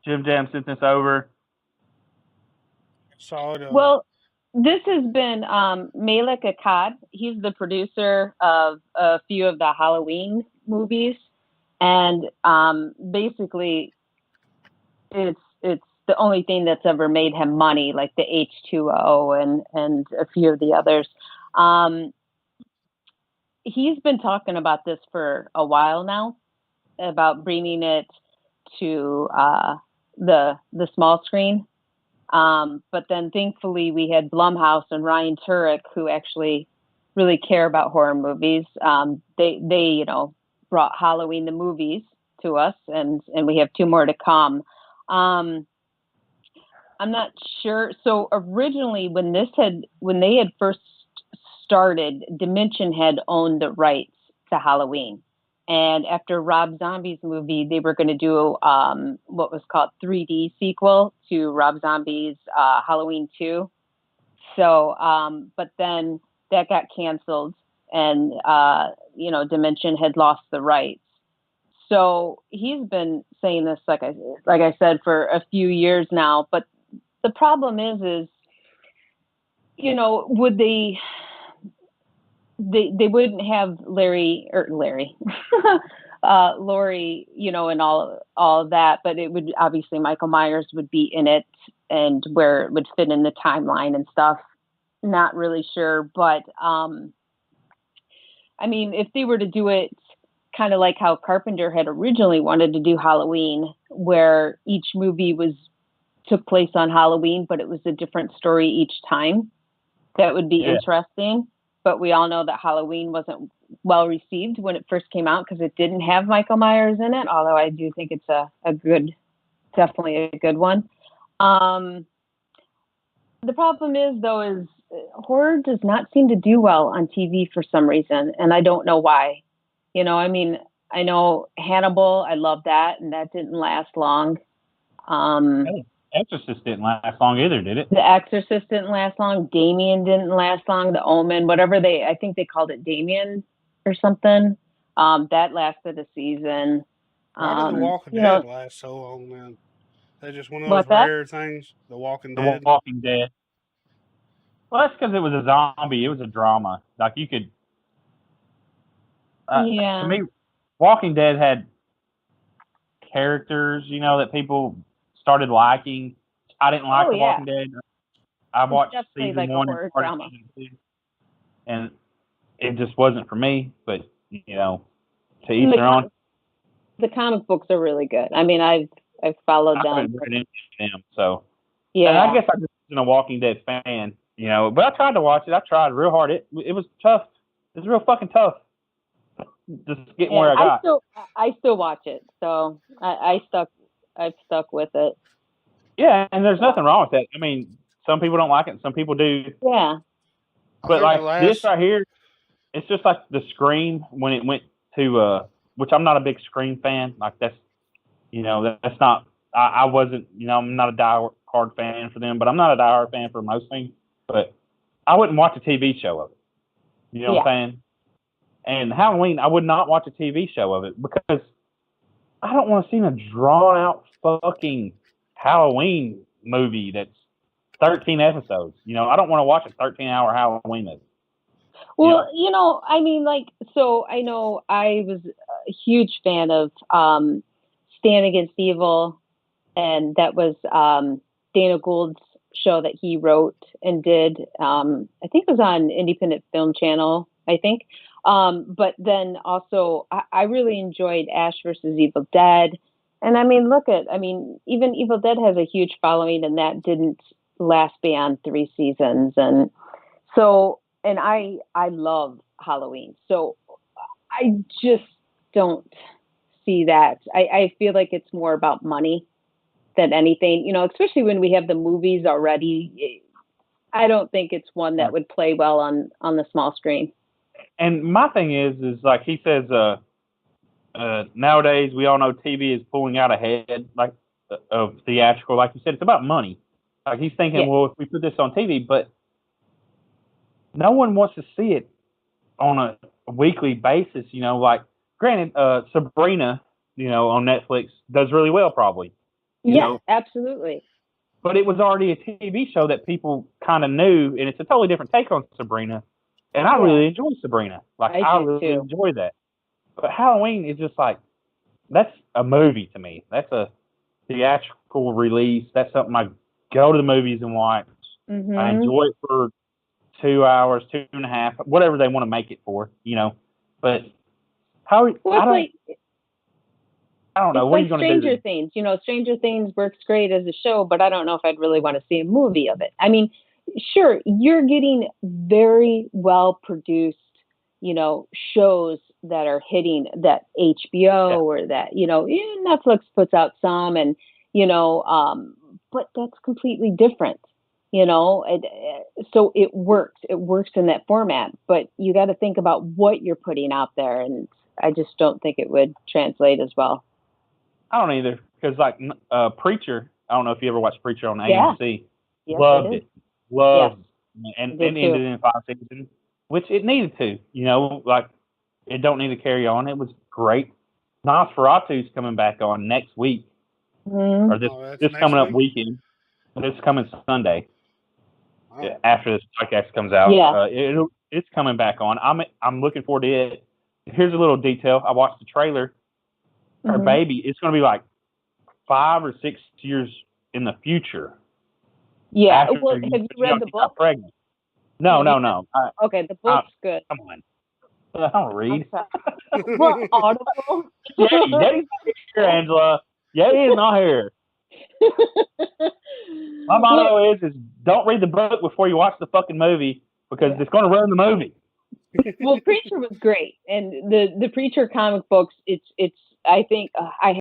Jim Jam sent this over. Saw it. Well, this has been Malik Akkad. He's the producer of a few of the Halloween movies, and basically, it's the only thing that's ever made him money, like the H2O and a few of the others. He's been talking about this for a while now, about bringing it to the small screen. But then thankfully we had Blumhouse and Ryan Turek, who actually really care about horror movies. They brought Halloween the movies to us, and we have 2 more to come. I'm not sure. So originally, when they had first started, Dimension had owned the rights to Halloween. And after Rob Zombie's movie, they were going to do what was called 3D sequel to Rob Zombie's Halloween 2. So, but then that got canceled, and Dimension had lost the rights. So he's been saying this, like I said, for a few years now. But the problem is would they wouldn't have Laurie, and all of that, but it would obviously Michael Myers would be in it, and where it would fit in the timeline and stuff. Not really sure, but if they were to do it kind of like how Carpenter had originally wanted to do Halloween, where each movie took place on Halloween, but it was a different story each time, that would be interesting. But we all know that Halloween wasn't well received when it first came out because it didn't have Michael Myers in it, although I do think it's definitely a good one. The problem is horror does not seem to do well on TV for some reason, and I don't know why. I know Hannibal, I love that, and that didn't last long. Exorcist didn't last long either, did it? The Exorcist didn't last long. Damien didn't last long. The Omen, I think they called it Damien or something. That lasted a season. Why did The Walking Dead last so long, man? That's just one of those rare things. The Walking Dead. The Walking Dead. Well, that's because it was a zombie. It was a drama. Like you could. To me, Walking Dead had characters, that people started liking. I didn't like The Walking Dead. I watched season 1 and part of season 2, and it just wasn't for me. But to each their own. The comic books are really good. I've followed them. I haven't read any of them, so yeah. And I guess I just wasn't a Walking Dead fan, But I tried to watch it. I tried real hard. It was tough. It was real fucking tough. Just getting where I got. I still watch it, so I've stuck with it. Yeah, and there's nothing wrong with that. Some people don't like it, and some people do. Yeah. But this right here, it's just like the Scream when it went to, which I'm not a big Scream fan. Like that's not. I wasn't. I'm not a diehard fan for them, but I'm not a diehard fan for most things. But I wouldn't watch a TV show of it. You know what I'm saying? And Halloween, I would not watch a TV show of it because I don't want to see a drawn out fucking Halloween movie that's 13 episodes. I don't want to watch a 13-hour Halloween movie. Well, so I know I was a huge fan of Stand Against Evil, and that was Dana Gould's show that he wrote and did. I think it was on Independent Film Channel, I think. But then also, I really enjoyed Ash vs. Evil Dead. And even Evil Dead has a huge following, and that didn't last beyond 3 seasons. And so, and I love Halloween. So I just don't see that. I feel like it's more about money than anything, especially when we have the movies already. I don't think it's one that would play well on the small screen. And my thing is like he says, nowadays we all know TV is pulling out ahead, like of theatrical. Like you said, it's about money. Like he's thinking, well, if we put this on TV, but no one wants to see it on a weekly basis. Like granted, Sabrina, on Netflix does really well probably, Yeah, absolutely. But it was already a TV show that people kind of knew, and it's a totally different take on Sabrina. And I really enjoy Sabrina. Like, I really enjoy that. But Halloween is just like, that's a movie to me. That's a theatrical release. That's something I go to the movies and watch. Mm-hmm. I enjoy it for 2 hours, 2.5, whatever they want to make it for, you know. But I don't know. What are you going to do? Stranger Things. You know, Stranger Things works great as a show, but I don't know if I'd really want to see a movie of it. I mean, sure, you're getting very well produced, you know, shows that are hitting that HBO or that, you know, Netflix puts out some, and, you know, but that's completely different, you know. So it works in that format, but you got to think about what you're putting out there, and I just don't think it would translate as well. I don't either, because like Preacher, I don't know if you ever watched Preacher on AMC. Yes, loved it. And it ended in 5 seasons, which it needed to. You know, like, it don't need to carry on. It was great. Nosferatu's coming back on next week, or this coming up weekend. This coming Sunday, after this podcast comes out. It's coming back on. I'm looking forward to it. Here's a little detail. I watched the trailer. Her baby, it's going to be like 5 or 6 years in the future. Yeah. Well, have you read the book? Pregnant. No. Okay, the book's good. Come on. I don't read. Well, Audible. Daddy's not here, Angela. Yay is not here. My motto is don't read the book before you watch the fucking movie, because it's going to ruin the movie. Well, Preacher was great, and the Preacher comic books. It's I think I